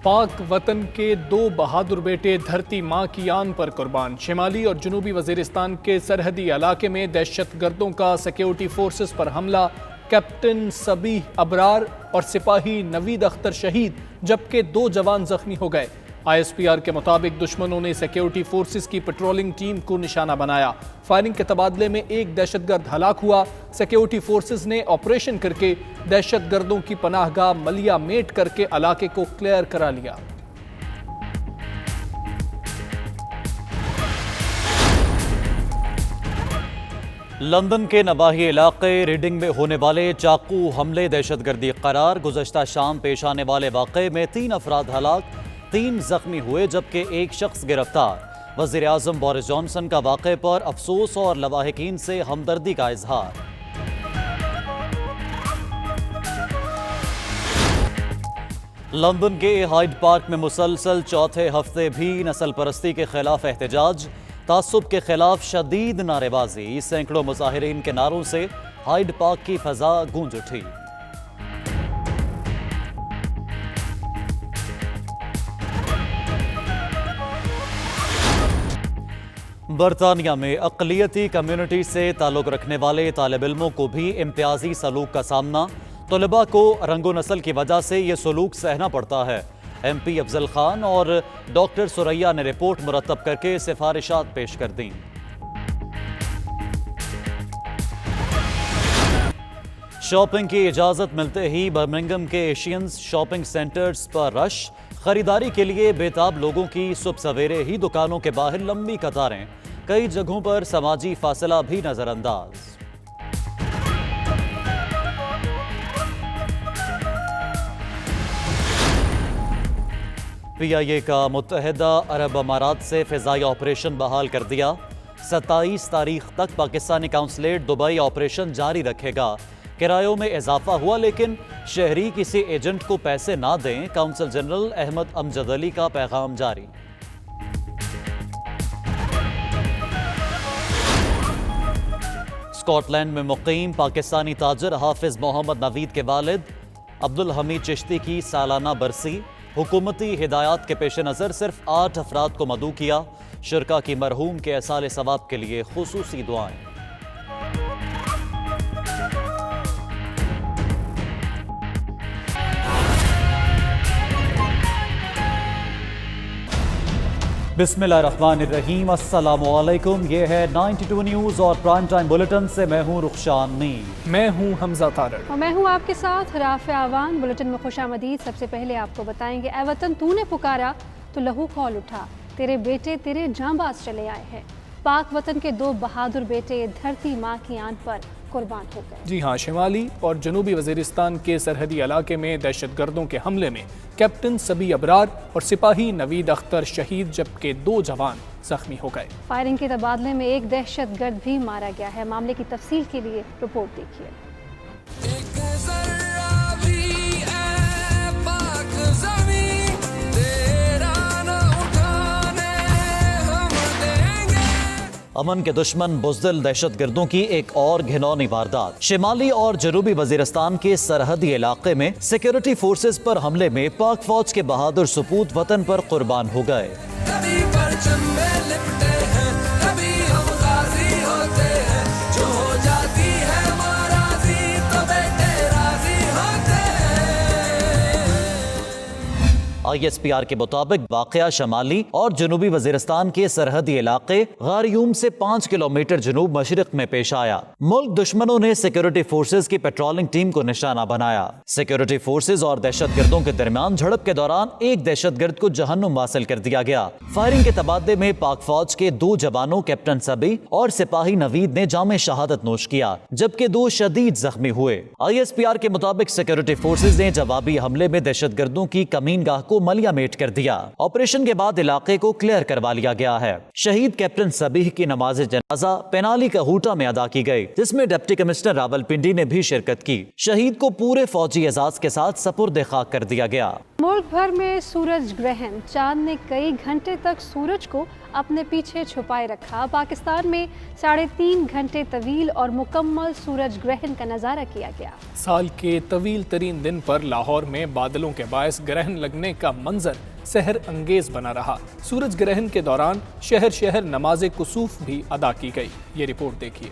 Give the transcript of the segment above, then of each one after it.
پاک وطن کے دو بہادر بیٹے دھرتی ماں کی آن پر قربان۔ شمالی اور جنوبی وزیرستان کے سرحدی علاقے میں دہشت گردوں کا سیکیورٹی فورسز پر حملہ، کیپٹن سبیح ابرار اور سپاہی نوید اختر شہید جبکہ 2 جوان زخمی ہو گئے۔ آئی ایس پی آر کے مطابق دشمنوں نے سیکیورٹی فورسز کی پیٹرولنگ ٹیم کو نشانہ بنایا۔ فائرنگ کے تبادلے میں ایک دہشت گرد ہلاک ہوا۔ سیکیورٹی فورسز نے آپریشن کر کے دہشت گردوں کی پناہ گاہ ملیا میٹ کر کے علاقے کو کلیئر کرا لیا۔ لندن کے نواحی علاقے ریڈنگ میں ہونے والے چاقو حملے دہشت گردی قرار۔ گزشتہ شام پیش آنے والے واقعے میں 3 افراد ہلاک، 3 زخمی ہوئے جبکہ 1 شخص گرفتار۔ وزیر اعظم بورس جانسن کا واقعے پر افسوس اور لواحقین سے ہمدردی کا اظہار۔ لندن کے ہائیڈ پارک میں مسلسل چوتھے ہفتے بھی نسل پرستی کے خلاف احتجاج، تعصب کے خلاف شدید نعرے بازی، سینکڑوں مظاہرین کے نعروں سے ہائیڈ پارک کی فضا گونج اٹھی۔ برطانیہ میں اقلیتی کمیونٹی سے تعلق رکھنے والے طالب علموں کو بھی امتیازی سلوک کا سامنا۔ طلباء کو رنگ و نسل کی وجہ سے یہ سلوک سہنا پڑتا ہے۔ ایم پی افضل خان اور ڈاکٹر ثریا نے رپورٹ مرتب کر کے سفارشات پیش کر دیں۔ شاپنگ کی اجازت ملتے ہی برمنگھم کے ایشینز شاپنگ سینٹرز پر رش، خریداری کے لیے بےتاب لوگوں کی صبح سویرے ہی دکانوں کے باہر لمبی قطاریں، کئی جگہوں پر سماجی فاصلہ بھی نظر انداز۔ پی آئی اے کا متحدہ عرب امارات سے فضائی آپریشن بحال کر دیا۔ 27 تاریخ تک پاکستانی قونصلیٹ دبئی آپریشن جاری رکھے گا۔ کرایوں میں اضافہ ہوا لیکن شہری کسی ایجنٹ کو پیسے نہ دیں، قونصل جنرل احمد امجد علی کا پیغام جاری۔ اسکاٹ لینڈ میں مقیم پاکستانی تاجر حافظ محمد نوید کے والد عبدالحمید چشتی کی سالانہ برسی، حکومتی ہدایات کے پیش نظر صرف 8 افراد کو مدعو کیا۔ شرکا کی مرحوم کے ایصال ثواب کے لیے خصوصی دعائیں۔ بسم اللہ الرحمن الرحیم، السلام علیکم۔ یہ ہے 92 نیوز اور پرائم ٹائم بلیٹن سے میں ہوں رخشان میر۔ میں ہوں حمزہ طارڑ اور میں ہوں آپ کے ساتھ رافع آوان۔ بلیٹن میں خوش آمدید۔ سب سے پہلے آپ کو بتائیں گے، اے وطن تو نے پکارا تو لہو کھول اٹھا، تیرے بیٹے تیرے جانباز چلے آئے ہیں۔ پاک وطن کے 2 بہادر بیٹے دھرتی ماں کی آن پر قربان ہو گئے۔ جی ہاں، شمالی اور جنوبی وزیرستان کے سرحدی علاقے میں دہشت گردوں کے حملے میں کیپٹن سبیح ابرار اور سپاہی نوید اختر شہید جبکہ 2 جوان زخمی ہو گئے۔ فائرنگ کے تبادلے میں ایک دہشت گرد بھی مارا گیا ہے۔ معاملے کی تفصیل کے لیے رپورٹ دیکھیے۔ امن کے دشمن بزدل دہشت گردوں کی ایک اور گھناؤنی واردات۔ شمالی اور جنوبی وزیرستان کے سرحدی علاقے میں سیکیورٹی فورسز پر حملے میں پاک فوج کے بہادر سپوت وطن پر قربان ہو گئے۔ آئی ایس پی آر کے مطابق واقعہ شمالی اور جنوبی وزیرستان کے سرحدی علاقے غاریوم سے 5 کلومیٹر جنوب مشرق میں پیش آیا۔ ملک دشمنوں نے سیکیورٹی فورسز کی پیٹرولنگ ٹیم کو نشانہ بنایا۔ سیکیورٹی فورسز اور دہشت گردوں کے درمیان جھڑپ کے دوران ایک دہشت گرد کو جہنم واصل کر دیا گیا۔ فائرنگ کے تبادلے میں پاک فوج کے 2 جوانوں کیپٹن سبیح اور سپاہی نوید نے جام شہادت نوش کیا جبکہ 2 شدید زخمی ہوئے۔ آئی ایس پی آر کے مطابق سیکیورٹی فورسز نے جوابی حملے میں دہشت گردوں کی کمین گاہ کو ملیا میٹ کر دیا۔ آپریشن کے بعد علاقے کو کلیئر کروا لیا گیا ہے۔ شہید کیپٹن سبیح کی نماز جنازہ پینالی کا ہوٹا میں ادا کی گئی جس میں ڈپٹی کمشنر راولپنڈی نے بھی شرکت کی۔ شہید کو پورے فوجی اعزاز کے ساتھ سپرد خاک کر دیا گیا۔ मुल्क भर में सूरज ग्रहण, चांद ने कई घंटे तक सूरज को अपने पीछे छुपाए रखा। पाकिस्तान में 3.5 घंटे तवील और मुकम्मल सूरज ग्रहण का नज़ारा किया गया। साल के तवील तरीन दिन पर लाहौर में बादलों के बायस ग्रहण लगने का मंजर सहर अंगेज बना रहा। सूरज ग्रहण के दौरान शहर शहर नमाज कुसूफ भी अदा की गई। ये रिपोर्ट देखिए।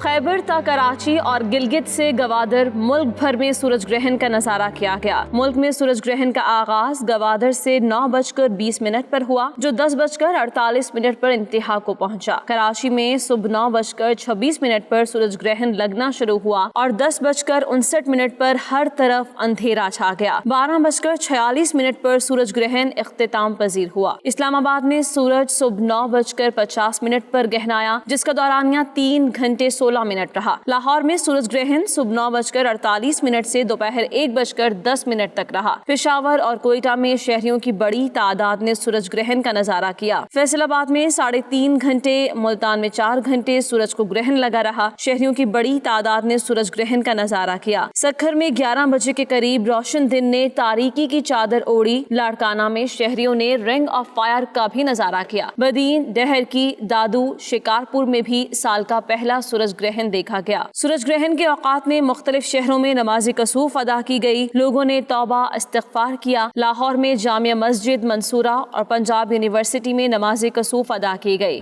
खैबर ता कराची और गिलगित से गवादर मुल्क भर में सूरज ग्रहण का नजारा किया गया। मुल्क में सूरज ग्रहण का आगाज गवादर से 9:20 पर हुआ, जो 10:48 पर इंतहा को पहुंचा। कराची में सुबह 9:26 पर सूरज ग्रहण लगना शुरू हुआ और 10:59 पर हर तरफ अंधेरा छा गया। 12:46 पर सूरज ग्रहण इख्तिताम पजीर हुआ। इस्लामाबाद में सूरज सुबह 9:50 पर गहनाया, जिसका दौरानिया 3 घंटे 16 मिनट रहा। लाहौर में सूरज ग्रहण सुबह 9:48 से दोपहर 1:10 तक रहा। पेशावर और कोयटा में शहरियों की बड़ी तादाद ने सूरज ग्रहण का नजारा किया। फैसलाबाद में 3.5 घंटे, मुल्तान में 4 घंटे सूरज को ग्रहण लगा रहा। शहरियों की बड़ी तादाद ने सूरज ग्रहण का नजारा किया। सक्खर में 11 बजे के करीब रोशन दिन ने तारीकी की चादर ओढ़ी। लाड़काना में शहरियों ने रिंग ऑफ फायर का भी नजारा किया। बदीन, डहर की, दादू, शिकारपुर में भी साल का पहला सूरज ग्रहण देखा गया। सूरज ग्रहण के औकात में मुख्तलिफ शहरों में नमाज कसूफ अदा की गई। लोगों ने तौबा इस्तिग़फ़ार किया। लाहौर में जामिया मस्जिद मंसूरा और पंजाब यूनिवर्सिटी में नमाज कसूफ अदा की गई।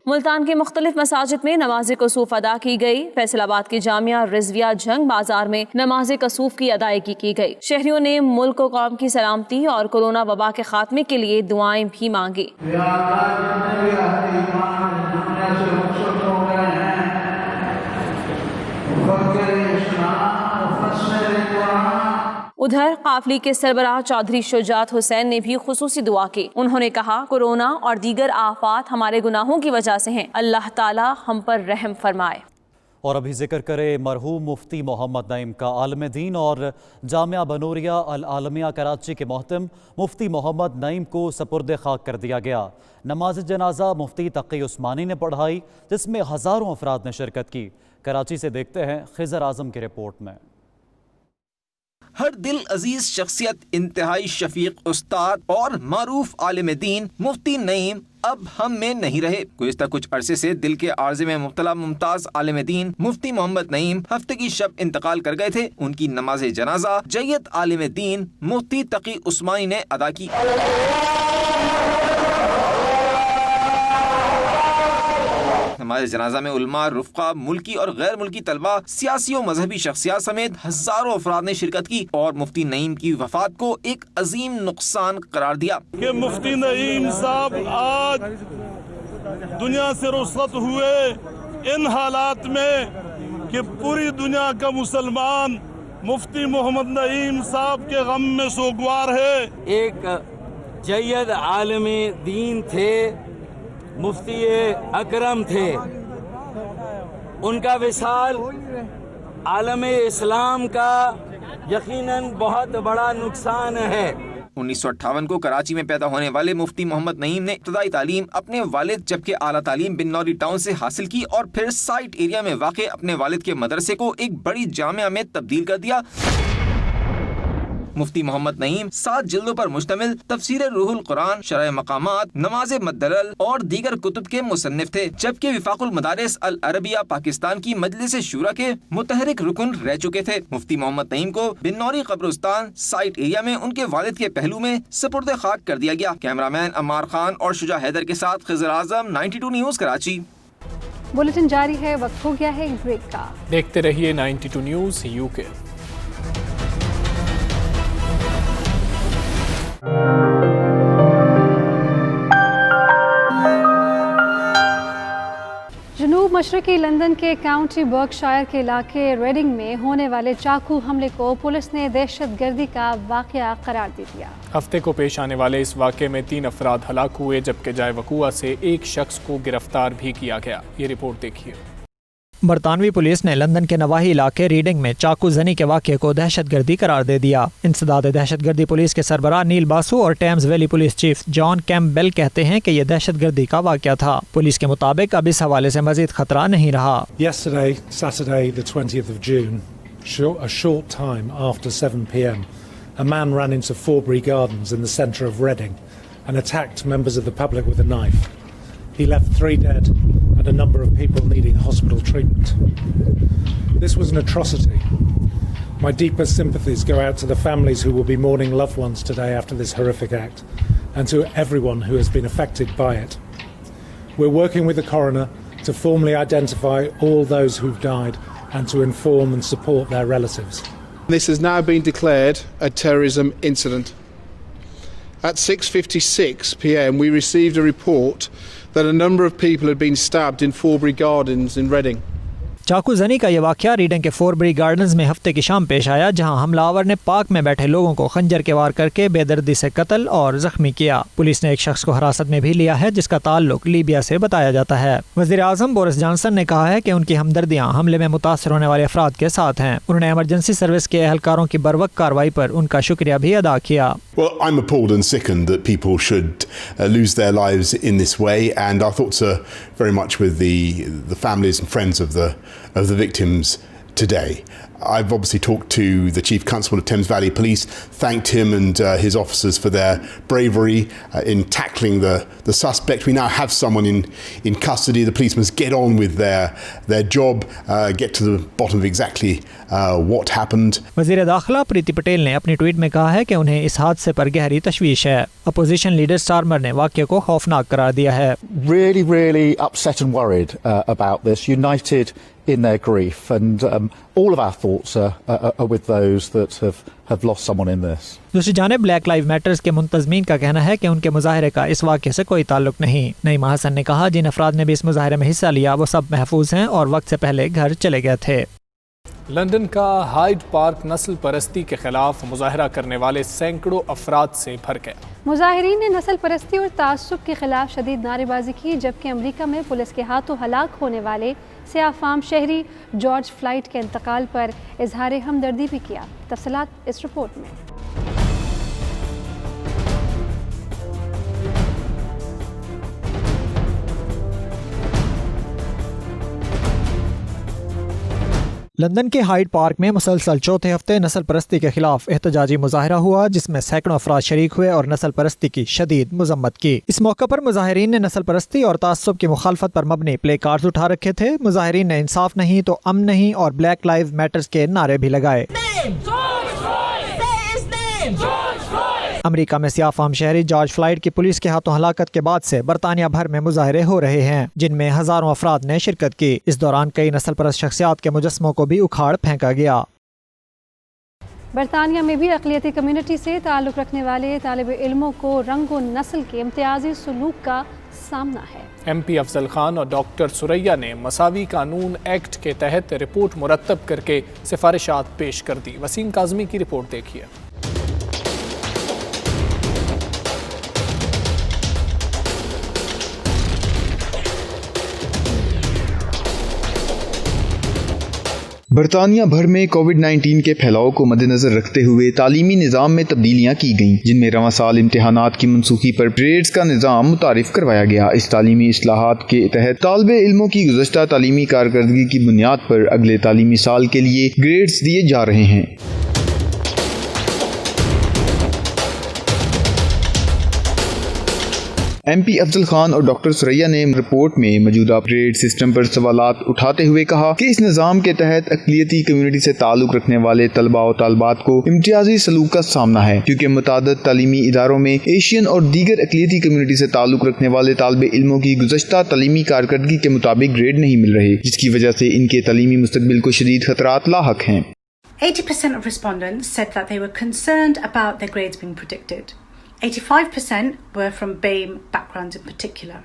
मुल्तान के मुख्तलिफ मसाजिद में नमाज कसूफ अदा की गई। फैसलाबाद की जामिया रिजविया जंग बाजार में नमाज कसूफ की अदायगी की गई। शहरियों ने मुल्क और कौम की सलामती और कोरोना वबा के खात्मे के लिए दुआएं भी मांगी। उधर काफिले के सरबराह चौधरी शुजात हुसैन ने भी खुसूसी दुआ की। उन्होंने कहा, कोरोना और दीगर आफात हमारे गुनाहों की वजह से हैं। अल्लाह ताला हम पर रहम फरमाए। और अभी जिक्र करें मरहूम मुफ्ती मोहम्मद नईम का। आलम दीन और जामिया बनूरिया अल आलमिया कराची के मोहतम मुफ्ती मोहम्मद नईम को सपुर्द खाक कर दिया गया। नमाज जनाजा मुफ्ती तकी उस्मानी ने पढ़ाई, जिसमें हज़ारों अफराद ने शिरकत की। कराची से देखते हैं खिजर आजम की रिपोर्ट में। हर दिल अजीज शख्सियत, इंतहाई शफीक उस्ताद और मारूफ आलिम दीन मुफ्ती नईम अब हम में नहीं रहे। गुज़िश्ता कुछ अरसे से दिल के आर्जे में मुब्तला मुमताज आलिम दीन मुफ्ती मोहम्मद नईम हफ्ते की शब इंतकाल कर गए थे। उनकी नमाज जनाजा जय्यद आलिम दीन मुफ्ती तकी उस्मानी ने अदा की। नमाज जनाजा में उलमा, रुफ़क़ा, मुल्की और गैर मुल्की तलबा, सियासी और मजहबी शख्सियात समेत हजारों अफराद ने शिरकत की और मुफ्ती नईम की वफात को एक अजीम नुकसान करार दिया। कि मुफ्ती नईम साहब आज दुनिया से रुखसत हुए इन हालात में कि पूरी दुनिया का मुसलमान मुफ्ती मोहम्मद नईम साहब के गम में सोगवार है। एक जय्यद आलिम दीन थे, मुफ्ती अकरम थे। उनका विसाल आलम इस्लाम का यकीनन बहुत बड़ा नुकसान है। 1958 को कराची में पैदा होने वाले मुफ्ती मोहम्मद नईम ने इब्तदाई तालीम अपने वालिद जबकि आला तालीम बिन्नौरी टाउन से हासिल की और फिर साइट एरिया में वाक़े अपने वालिद के मदरसे को एक बड़ी जामिया में तब्दील कर दिया। मुफ्ती मोहम्मद नईम 7 जिल्दों पर मुश्तमिल तफसीर रूहुल कुरान, शरह मकामात, नमाज मद्दलल और दीगर कुतुब के मुसन्निफ थे, जबकि विफाकुल मदारिस अल अरबिया पाकिस्तान की मजलिस शूरा के मुतहरिक रुकन रह चुके थे। मुफ्ती मोहम्मद नईम को बिन्नौरी कब्रिस्तान साइट एरिया में उनके वालिद के पहलू में सपुर्द खाक कर दिया गया। कैमरामैन अम्मार खान और शुजा हैदर के साथ खिजर आजम, 92 न्यूज़ कराची। बुलेटिन जारी है, वक्त हो गया है एक ब्रेक का। देखते रहिए 92 न्यूज़ यूके। जनूब मशरकी लंदन के काउंटी बर्कशायर के इलाके रेडिंग में होने वाले चाकू हमले को पुलिस ने दहशतगर्दी का वाक़या करार दे दिया। हफ्ते को पेश आने वाले इस वाक़े में 3 अफराद हलाक हुए, जबकि जाए वक़ूआ से एक शख्स को गिरफ्तार भी किया गया। ये रिपोर्ट देखिए। برطانوی پولیس نے لندن کے نواحی علاقے ریڈنگ میں چاقو زنی کے واقعے کو دہشت گردی قرار دے دیا۔ انسداد دہشت گردی پولیس کے سربراہ نیل باسو اور ٹیمز ویلی پولیس چیف جان کیمپبیل کہتے ہیں کہ یہ دہشت گردی کا واقعہ تھا۔ پولیس کے مطابق اب اس حوالے سے مزید خطرہ نہیں رہا۔ Yesterday, Saturday, the 20th of June, a short time after 7 p.m, a man ran into Forbury Gardens in the centre of Reading and attacked members of the public with a knife. He left 3 dead and a number of people needing hospital treatment. This was an atrocity. My deepest sympathies go out to the families who will be mourning loved ones today after this horrific act, and to everyone who has been affected by it. We're working with the coroner to formally identify all those who've died and to inform and support their relatives. This has now been declared a terrorism incident. At 6:56 p.m, we received a report that a number of people had been stabbed in Forbury Gardens in Reading. چاقو زنی کا یہ واقعہ reading کے فوربری gardens میں ہفتے کی شام پیش آیا، جہاں حملہ آور نے پارک میں بیٹھے لوگوں کو خنجر کے وار کر کے بے دردی سے قتل اور زخمی کیا۔ پولیس نے ایک شخص کو حراست میں بھی لیا ہے جس کا تعلق لیبیا سے بتایا جاتا ہے۔ وزیر اعظم بورس جانسن نے کہا ہے کہ ان کی ہمدردیاں حملے میں متاثر ہونے والے افراد کے ساتھ ہیں۔ انہوں نے ایمرجنسی سروس کے اہلکاروں کی بروقت کارروائی پر ان کا شکریہ بھی ادا کیا۔ Well, I'm appalled and sickened that people should lose their lives in this way, and our thoughts are very much with the families and friends of the victims today. I've obviously talked to the Chief Constable of Thames Valley Police, thanked him and his officers for their bravery in tackling the suspect. We now have someone in custody. The police must get on with their job, get to the bottom of exactly what happened. وزیر داخلہ پریتی پٹیل نے اپنی tweet میں کہا ہے کہ انہیں اس حادثے پر گہری تشویش ہے۔ اپوزیشن لیڈر سٹارمر نے واقعے کو خوفناک قرار دیا ہے۔ Really upset and worried about this, united in their grief, and all of our thoughts are with those that have lost someone in this. دوسری جانب بلیک لائیو میٹرز کے منتظمین کا کہنا ہے کہ ان کے مظاہرے کا اس واقعے سے کوئی تعلق نہیں۔ نعیمہ حسن نے کہا جن افراد نے بھی اس مظاہرے میں حصہ لیا وہ سب محفوظ ہیں اور وقت سے پہلے گھر چلے گئے تھے۔ لندن کا ہائیڈ پارک نسل پرستی کے خلاف مظاہرہ کرنے والے سینکڑوں افراد سے بھر گیا۔ مظاہرین نے نسل پرستی اور تعصب کے خلاف شدید نعرے بازی کی، جبکہ امریکہ میں پولیس کے ہاتھوں ہلاک ہونے والے سیاہ فام شہری جارج فلائیڈ کے انتقال پر اظہار ہمدردی بھی کیا۔ تفصیلات اس رپورٹ میں۔ لندن کے ہائیڈ پارک میں مسلسل چوتھے ہفتے نسل پرستی کے خلاف احتجاجی مظاہرہ ہوا، جس میں سینکڑوں افراد شریک ہوئے اور نسل پرستی کی شدید مذمت کی۔ اس موقع پر مظاہرین نے نسل پرستی اور تعصب کی مخالفت پر مبنی پلے کارڈز اٹھا رکھے تھے۔ مظاہرین نے انصاف نہیں تو امن نہیں اور بلیک لائیو میٹرز کے نعرے بھی لگائے۔ امریکہ میں سیاہ فام شہری جارج فلائیڈ کی پولیس کے ہاتھوں ہلاکت کے بعد سے برطانیہ بھر میں مظاہرے ہو رہے ہیں، جن میں ہزاروں افراد نے شرکت کی۔ اس دوران کئی نسل پرست شخصیات کے مجسموں کو بھی اکھاڑ پھینکا گیا۔ برطانیہ میں بھی اقلیتی کمیونٹی سے تعلق رکھنے والے طالب علموں کو رنگ و نسل کے امتیازی سلوک کا سامنا ہے۔ ایم پی افضل خان اور ڈاکٹر سریا نے مساوی قانون ایکٹ کے تحت رپورٹ مرتب کر کے سفارشات پیش کر دی۔ وسیم کاظمی کی رپورٹ دیکھیے۔ برطانیہ بھر میں کووڈ-19 کے پھیلاؤ کو مد نظر رکھتے ہوئے تعلیمی نظام میں تبدیلیاں کی گئیں، جن میں رواں سال امتحانات کی منسوخی پر گریڈز کا نظام متعارف کروایا گیا۔ اس تعلیمی اصلاحات کے تحت طالب علموں کی گزشتہ تعلیمی کارکردگی کی بنیاد پر اگلے تعلیمی سال کے لیے گریڈز دیے جا رہے ہیں۔ ایم پی افضل خان اور ڈاکٹر سریا نے رپورٹ میں موجودہ گریڈ سسٹم پر سوالات اٹھاتے ہوئے کہا کہ اس نظام کے تحت اقلیتی کمیونٹی سے تعلق رکھنے والے طلباء و طالبات کو امتیازی سلوک کا سامنا ہے، کیونکہ متعدد تعلیمی اداروں میں ایشین اور دیگر اقلیتی کمیونٹی سے تعلق رکھنے والے طالب علموں کی گزشتہ تعلیمی کارکردگی کے مطابق گریڈ نہیں مل رہے، جس کی وجہ سے ان کے تعلیمی مستقبل کو شدید خطرات لاحق ہیں۔ 80% of respondents said that they were concerned about their grades being predicted. 85% were from BAME backgrounds in particular.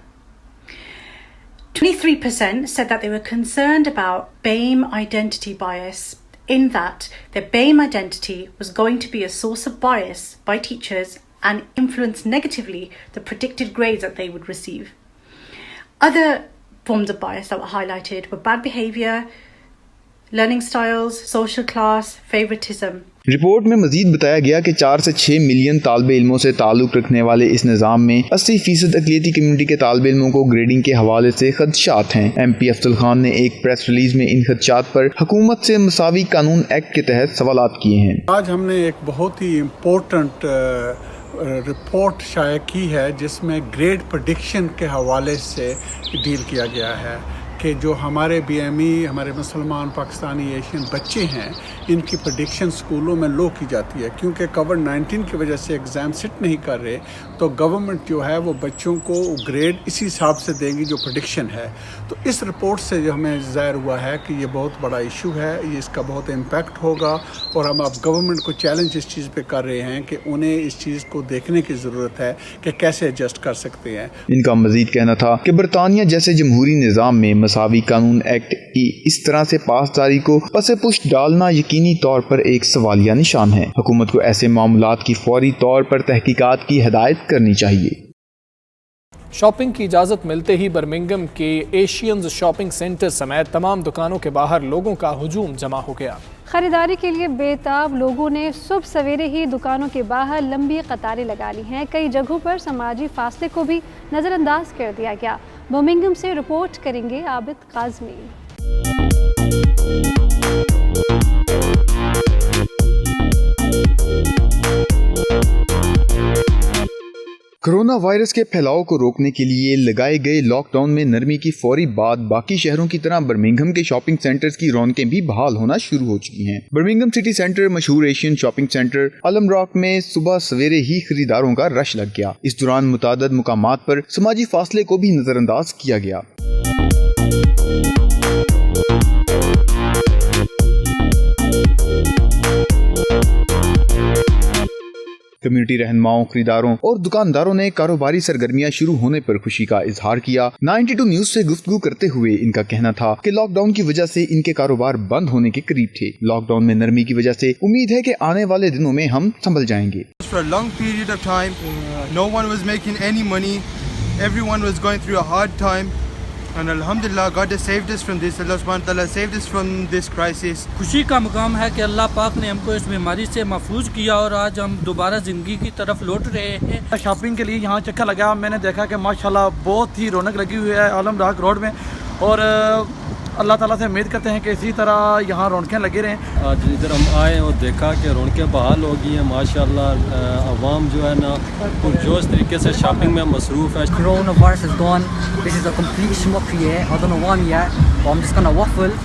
23% said that they were concerned about BAME identity bias, in that their BAME identity was going to be a source of bias by teachers and influence negatively the predicted grades that they would receive. Other forms of bias that were highlighted were bad behaviour, learning styles, social class, favoritism. Report में मजीद बताया गया कि 4 से 6 million तालिब इल्मों से ताल्लुक़ रखने वाले इस निज़ाम में 80% अक़लियती कम्यूनिटी के तालिब इल्मों को ग्रेडिंग के हवाले से खदशात हैं। MP अफजल खान ने एक प्रेस रिलीज में इन खदशात पर हुकूमत से मसावी कानून एक्ट के तहत सवालात किए हैं। आज हमने एक बहुत ही इम्पोर्टेंट रिपोर्ट शाया की है जिसमें ग्रेड प्रेडिक्शन के हवाले से डील किया गया है कि जो हमारे BME हमारे मुसलमान पाकिस्तानी एशियन बच्चे हैं इनकी प्रेडिक्शन स्कूलों में लो की जाती है क्योंकि कोविड-19 की वजह से एग्ज़ाम सिट नहीं कर रहे तो गवर्नमेंट जो है वो बच्चों को ग्रेड इसी हिसाब से देंगी जो प्रेडिक्शन है। तो इस रिपोर्ट से जो हमें ज़ाहिर हुआ है कि ये बहुत बड़ा इशू है, ये इसका बहुत इम्पैक्ट होगा और हम अब गवर्नमेंट को चैलेंज इस चीज़ पे कर रहे हैं कि उन्हें इस चीज़ को देखने की ज़रूरत है कि कैसे एडजस्ट कर सकते हैं। इनका मज़ीद कहना था कि बरतानिया जैसे जमहूरी निज़ाम में मसावी कानून एक्ट की इस तरह से पासदारी को पसे पुष्ट डालना यकीनी तौर पर एक सवालिया निशान है। हुकूमत को ऐसे मामलात की फौरी तौर पर तहकीकात की हिदायत करनी चाहिए। शॉपिंग की इजाज़त मिलते ही बर्मिंघम के एशियंस शॉपिंग सेंटर समेत तमाम दुकानों के बाहर लोगों का हुजूम जमा हो गया। खरीदारी के लिए बेताब लोगों ने सुबह सवेरे ही दुकानों के बाहर लंबी कतारें लगा ली हैं। कई जगहों पर समाजी फासले को भी नज़रअंदाज कर दिया गया। बर्मिंघम से रिपोर्ट करेंगे आबिद काज़मी। कोरोना वायरस के फैलाव को रोकने के लिए लगाए गए लॉकडाउन में नरमी की फौरी बाद बाकी शहरों की तरह बर्मिंघम के शॉपिंग सेंटर्स की रौनकें भी बहाल होना शुरू हो चुकी हैं। बर्मिंघम सिटी सेंटर मशहूर एशियन शॉपिंग सेंटर आलम रॉक में सुबह सवेरे ही खरीदारों का रश लग गया। इस दौरान मुतादद मुकामात पर समाजी फासले को भी नजरअंदाज किया गया। कम्युनिटी रहनुमाओं, खरीदारों और दुकानदारों ने कारोबारी सरगर्मियां शुरू होने पर खुशी का इजहार किया। 92 न्यूज से गुफ्तगू करते हुए इनका कहना था कि लॉकडाउन की वजह से इनके कारोबार बंद होने के करीब थे। लॉकडाउन में नरमी की वजह से उम्मीद है कि आने वाले दिनों में हम संभल जाएंगे। For a long period of time, no one was making any money. Everyone was going through a hard time. And Alhamdulillah, God has saved us from this. Allah subhanahu wa ta'ala saved us from this crisis. खुशी का मुकाम है कि अल्लाह पाक ने हमको इस बीमारी से महफूज किया और आज हम दोबारा ज़िंदगी की तरफ लौट रहे हैं। शॉपिंग के लिए यहाँ चक्कर लगा, मैंने देखा कि माशाल्लाह बहुत ही रौनक लगी हुई है आलम राग रोड में और अल्लाह ताला से उम्मीद करते हैं कि इसी तरह यहाँ रौनकें लगी रहें। आज इधर हम आए और देखा कि रौनकें बहाल हो गई हैं माशाल्लाह। अवाम जो है ना पुरजोश तरीके से शॉपिंग में मसरूफ़ है। Corona virus is gone. This is a complete mockery है। I don't know why yet, but I'm just gonna waffle.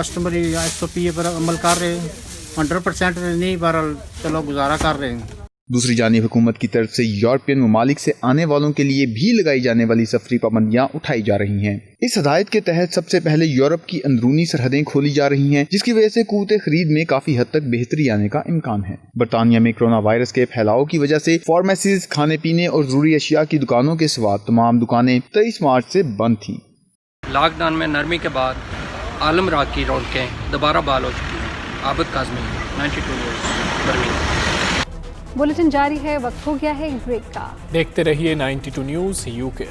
Customary SOP पर अमल कर रहे हैं 100% नहीं पर चलो गुजारा कर रहे हैं। दूसरी जानिब हुकूमत की तरफ से यूरोपियन ममालिक से आने वालों के लिए भी लगाई जाने वाली सफरी पाबंदियां उठाई जा रही हैं। इस हदायत के तहत सबसे पहले यूरोप की अंदरूनी सरहदें खोली जा रही हैं, जिसकी वजह से क़ुव्वत खरीद में काफी हद तक बेहतरी आने का इम्कान है। बरतानिया में कोरोना वायरस के फैलाव की वजह से फार्मेसीज, खाने पीने और जरूरी अशिया की दुकानों के सिवा तमाम दुकानें 23 मार्च से बंद थी। लॉकडाउन में नरमी के बाद आलम राग की रौनकें दोबारा बहाल हो चुकी हैं। Abid Kazmi, 92 news, Birmingham. Bulletin जारी है, वक्त हो गया है ब्रेक का। देखते रहिए 92 न्यूज़ UK।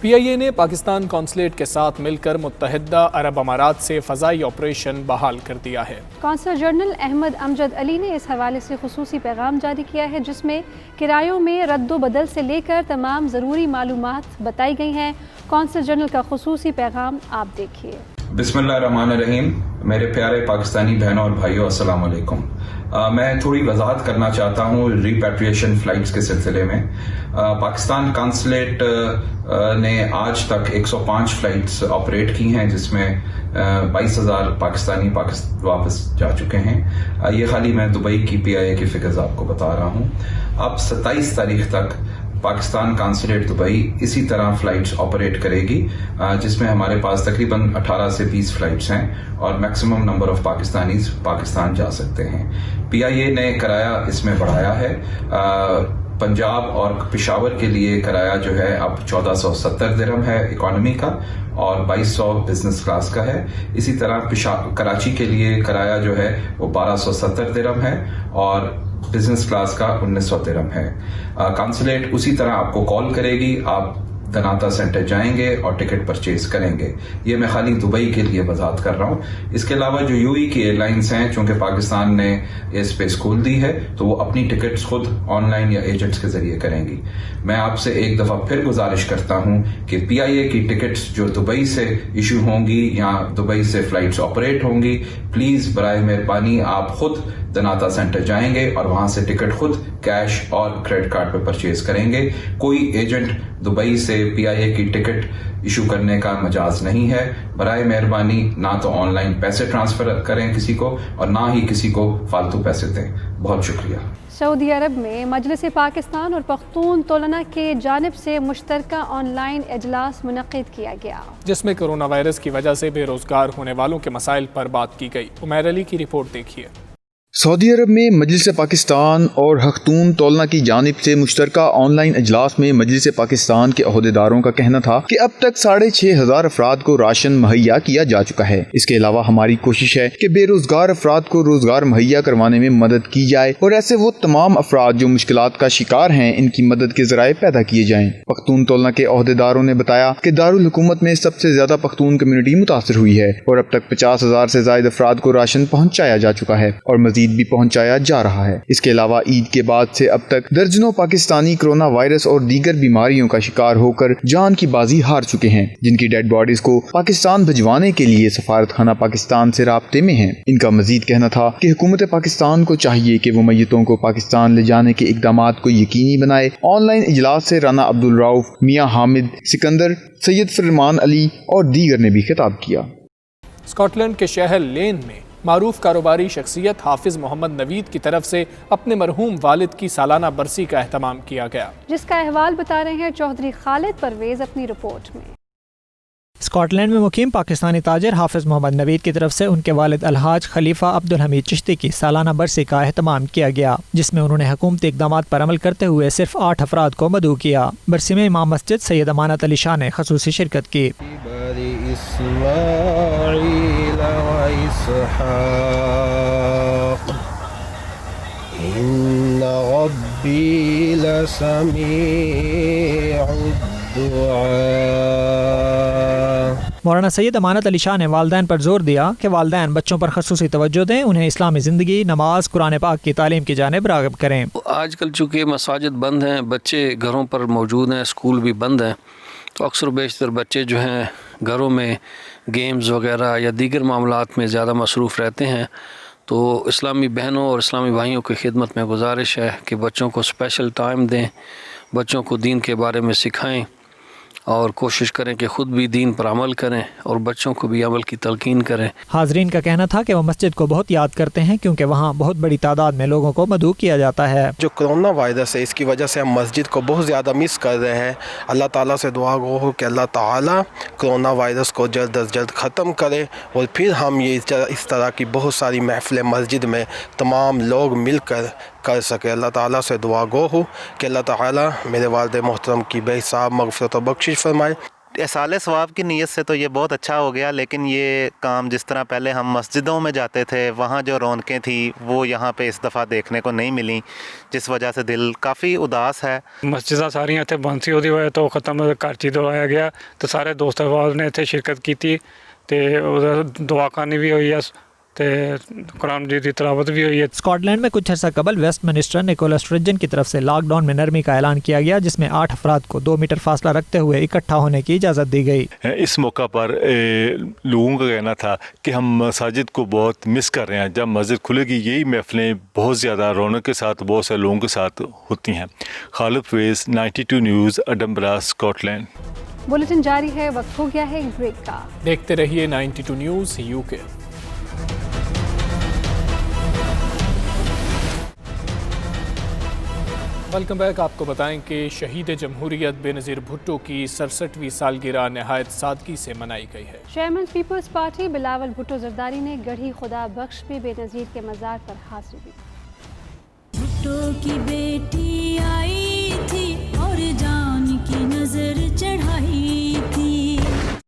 PIA ने पाकिस्तान कौंसलेट के साथ मिलकर मुत्तहिदा अरब अमारात से फ़ज़ाई ऑपरेशन बहाल कर दिया है। कौंसल जनरल अहमद अमजद अली ने इस हवाले से खुसूसी पैगाम जारी किया है, जिसमें किरायों में रद्दो बदल से लेकर तमाम ज़रूरी मालूमात बताई गई हैं। कौंसल जनरल का खुसूसी पैगाम आप देखिए। बिस्मिल्लाहिर्रहमानिर्रहीम। मेरे प्यारे पाकिस्तानी बहनों और भाइयों, अस्सलाम वालेकुम। मैं थोड़ी वजाहत करना चाहता हूँ रिपैट्रिएशन फ़्लाइट्स के सिलसिले में। पाकिस्तान कॉन्सुलेट ने आज तक 105 फ़्लाइट्स ऑपरेट की हैं, जिसमें 22,000 पाकिस्तानी वापस जा चुके हैं। ये खाली मैं दुबई की PIA की फिगर्स आपको बता रहा हूँ। अब 27 तारीख तक पाकिस्तान कॉन्सुलेट दुबई इसी तरह फ़्लाइट्स ऑपरेट करेगी, जिसमें हमारे पास तकरीबन 18 से 20 फ़्लाइट्स हैं और maximum number of Pakistanis Pakistan जा सकते हैं। PIA ने किराया इसमें बढ़ाया है। पंजाब और पेशावर के लिए किराया जो है अब 1470 दिरहम है इकोनॉमी का और 2200 बिजनेस क्लास का है। इसी तरह कराची के लिए किराया जो है वो 1270 दिरहम है और बिजनेस क्लास का 1900 दिरहम है। कॉन्सुलेट उसी तरह आपको कॉल करेगी, आप दनाता सेंटर जाएंगे और टिकट परचेज करेंगे। ये मैं खाली दुबई के लिए वजाहत कर रहा हूँ। इसके अलावा जो यूएई की एयरलाइंस हैं, चूंकि पाकिस्तान ने एयर स्पेस खोल दी है, तो वो अपनी टिकट्स खुद ऑनलाइन या एजेंट्स के जरिए करेंगी। मैं आपसे एक दफा फिर गुजारिश करता हूँ कि PIA की टिकट्स जो दुबई से इशू होंगी या दुबई से फ्लाइट्स ऑपरेट होंगी, प्लीज बराए मेहरबानी आप खुद दनाता सेंटर जाएंगे और वहां से टिकट खुद कैश और क्रेडिट कार्ड पे परचेज करेंगे। कोई एजेंट दुबई से PIA की टिकट इशू करने का मजाज नहीं है। बराए मेहरबानी ना तो ऑनलाइन पैसे ट्रांसफर करें किसी को और ना ही किसी को फालतू पैसे दें। बहुत शुक्रिया। सऊदी अरब में मजलिस पाकिस्तान और पख्तून तौलना के जानिब से मुश्तरका ऑनलाइन इजलास मुनक्किद किया गया, जिसमें कोरोना वायरस की वजह से बेरोजगार होने वालों के मसाइल पर बात की गई। उमैर अली की रिपोर्ट देखिए। सऊदी अरब में मजलिस पाकिस्तान और पख्तून तौलना की जानिब से मुश्तरका ऑनलाइन इजलास में मजलिस पाकिस्तान के अहदेदारों का कहना था कि अब तक 6500 अफराद को राशन मुहैया किया जा चुका है। इसके अलावा हमारी कोशिश है कि बेरोजगार अफराद को रोजगार मुहैया करवाने में मदद की जाए और ऐसे वो तमाम अफराद जो मुश्किलात का शिकार हैं, इनकी मदद के जराए पैदा किए जाएं। पख्तून तौलना के अहदेदारों ने बताया कि दारुल हुकूमत में सबसे ज्यादा पख्तून कम्युनिटी मुतासर हुई है और अब तक 50,000 से ज्यादा अफराद को राशन पहुँचाया जा चुका है और मजीद भी पहुंचाया जा रहा है। इसके अलावा ईद के बाद से अब तक दर्जनों पाकिस्तानी कोरोना वायरस और दीगर बीमारियों का शिकार होकर जान की बाजी हार चुके हैं, जिनकी डेड बॉडीज को पाकिस्तान भिजवाने के लिए सफारत खाना पाकिस्तान से राब्ते में है। इनका मजीद कहना था कि हुकूमत पाकिस्तान को चाहिए कि वो मैयतों को पाकिस्तान ले जाने के इकदामात को यकीनी बनाए। ऑनलाइन इजलास से राना अब्दुल रऊफ, मियां हामिद, सिकंदर, सैयद फरमान अली और दीगर ने भी खिताब किया। स्कॉटलैंड के शहर लेन में मारूफ कारोबारी शख्सियत हाफिज मोहम्मद नवीद की तरफ से अपने मरहूम वालिद की सालाना बरसी का एहतमाम किया गया, जिसका अहवाल बता रहे हैं चौधरी खालिद परवेज अपनी रिपोर्ट में। स्कॉटलैंड में मुकीम पाकिस्तानी ताजिर हाफिज मोहम्मद नवीद की तरफ से उनके वालिद अलहाज खलीफा अब्दुल हमीद चिश्ती की सालाना बरसी का एहतमाम किया गया, जिसमें उन्होंने हुकूमती इक़दामात पर अमल करते हुए सिर्फ 8 अफराद को मदऊ किया। बरसी में इमाम मस्जिद सैयद अमानत अली शाह ने खसूसी शिरकत की। मौलाना सैयद अमानत अली शाह ने वालदैन पर जोर दिया कि वालदैन बच्चों पर खसूसी तवज्जो दें, उन्हें इस्लामी ज़िंदगी, नमाज, कुरान पाक की तालीम की जानिब राग़िब करें। आजकल चूँकि मसाजिद बंद हैं, बच्चे घरों पर मौजूद हैं, स्कूल भी बंद हैं, तो अक्सर बेशतर बच्चे जो हैं घरों में गेम्स वगैरह या दीगर मामलात में ज़्यादा मसरूफ़ रहते हैं। तो इस्लामी बहनों और इस्लामी भाइयों की खिदमत में गुजारिश है कि बच्चों को स्पेशल टाइम दें, बच्चों को दीन के बारे में सिखाएं और कोशिश करें कि ख़ुद भी दीन पर अमल करें और बच्चों को भी अमल की तलकीन करें। हाज़रीन का कहना था कि वो मस्जिद को बहुत याद करते हैं क्योंकि वहाँ बहुत बड़ी तादाद में लोगों को मदऊ किया जाता है। जो कोरोना वायरस है, इसकी वजह से हम मस्जिद को बहुत ज़्यादा मिस कर रहे हैं। अल्लाह ताला से दुआ हो कि अल्लाह ताला कोरोना वायरस को जल्द अज जल्द ख़त्म करे और फिर हम ये इस तरह की बहुत सारी महफिलें मस्जिद में तमाम लोग मिलकर कर सके। अल्लाह ताला से दुआ गो हो कि अल्लाह ताला मेरे वालिद मोहतरम की बेहिसाब मग़फ़िरत और बख्शिश फरमाए। साले सवाब की नीयत से तो ये बहुत अच्छा हो गया, लेकिन ये काम जिस तरह पहले हम मस्जिदों में जाते थे, वहाँ जो रौनकें थी वो यहाँ पे इस दफ़ा देखने को नहीं मिली, जिस वजह से दिल काफ़ी उदास है। मस्जिदां सारियां इत्थे बंद सी, ओहदी वजह तो ख़त्म करची दौड़ाया गया, तो सारे दोस्त अहबाब ने इत्थे शिरकत की थी, तो दुआ करनी भी हुई है, कुरान की तिलावत भी हुई है। स्कॉटलैंड में कुछ अर्सा कबल वेस्ट मिनिस्टर निकोलस स्ट्रेजन की तरफ से लॉकडाउन में नरमी का ऐलान किया गया, जिसमें 8 अफराद को 2 मीटर फासला रखते हुए इकट्ठा होने की इजाज़त दी गई। इस मौका पर लोगों का कहना था कि हम मसाजिद को बहुत मिस कर रहे हैं। जब मस्जिद खुलेगी यही महफिलें बहुत ज़्यादा रौनक के साथ बहुत से लोगों के साथ होती हैं। Khalid Parvez, 92 news, Edinburgh, Scotland. Bulletin जारी है, वक्त हो गया है एक ब्रेक का। देखते रहिए 92 न्यूज़ यूके। Welcome back. आपको बताएं कि शहीद जमहूरियत बेनज़ीर भुट्टो की 67वीं सालगिरह नहायत सादगी से मनाई गई है। चेयरमैन पीपल्स पार्टी बिलावल भुट्टो जरदारी ने गढ़ी खुदा बख्श में बेनज़ीर के मज़ार पर हाजिरी दी। भुट्टो की बेटी आई थी और जान की नजर चढ़ाई थी।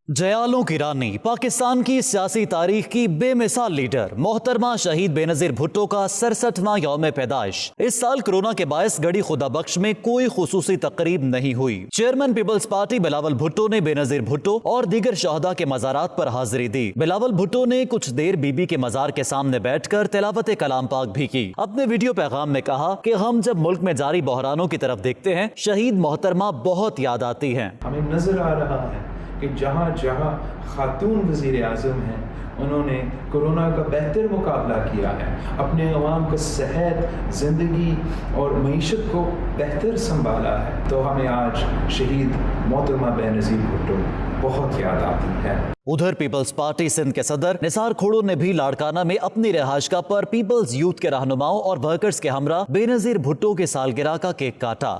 जयालों की रानी, पाकिस्तान की सियासी तारीख की बेमिसाल लीडर मोहतरमा शहीद बेनज़ीर भुट्टो का 67वां यौम पैदाइश। इस साल कोरोना के बायस गढ़ी खुदा बख्श में कोई खुसूसी तकरीब नहीं हुई। चेयरमैन पीपल्स पार्टी बिलावल भुट्टो ने बेनज़ीर भुट्टो और दीगर शहदा के मज़ारात पर हाजिरी दी। बिलावल भुट्टो ने कुछ देर बीबी के मज़ार के सामने बैठकर तिलावत कलाम पाक भी की। अपने वीडियो पैगाम में कहा कि हम जब मुल्क में जारी बहरानों की तरफ देखते हैं, शहीद मोहतरमा बहुत याद आती हैं। हमें नजर आ रहा है कि जहाँ जहाँ खातून वज़ीर आज़म हैं, उन्होंने कोरोना का बेहतर मुकाबला किया है, अपने अवाम का सेहत, ज़िंदगी और मईशत को बेहतर संभाला है। तो हमें आज शहीद मोहतरमा बेनज़ीर भुट्टो बहुत याद आती है। उधर पीपल्स पार्टी सिंध के सदर निसार खोड़ो ने भी लाड़काना में अपनी रिहाइशगाह पर पीपल्स यूथ के रहनुमाओं और वर्कर्स के हमरा बेनज़ीर भुट्टो के सालगिरह का केक काटा।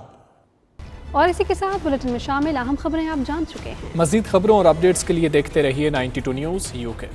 और इसी के साथ बुलेटिन में शामिल अहम खबरें आप जान चुके हैं। मज़ीद खबरों और अपडेट्स के लिए देखते रहिए 92 न्यूज़ UK।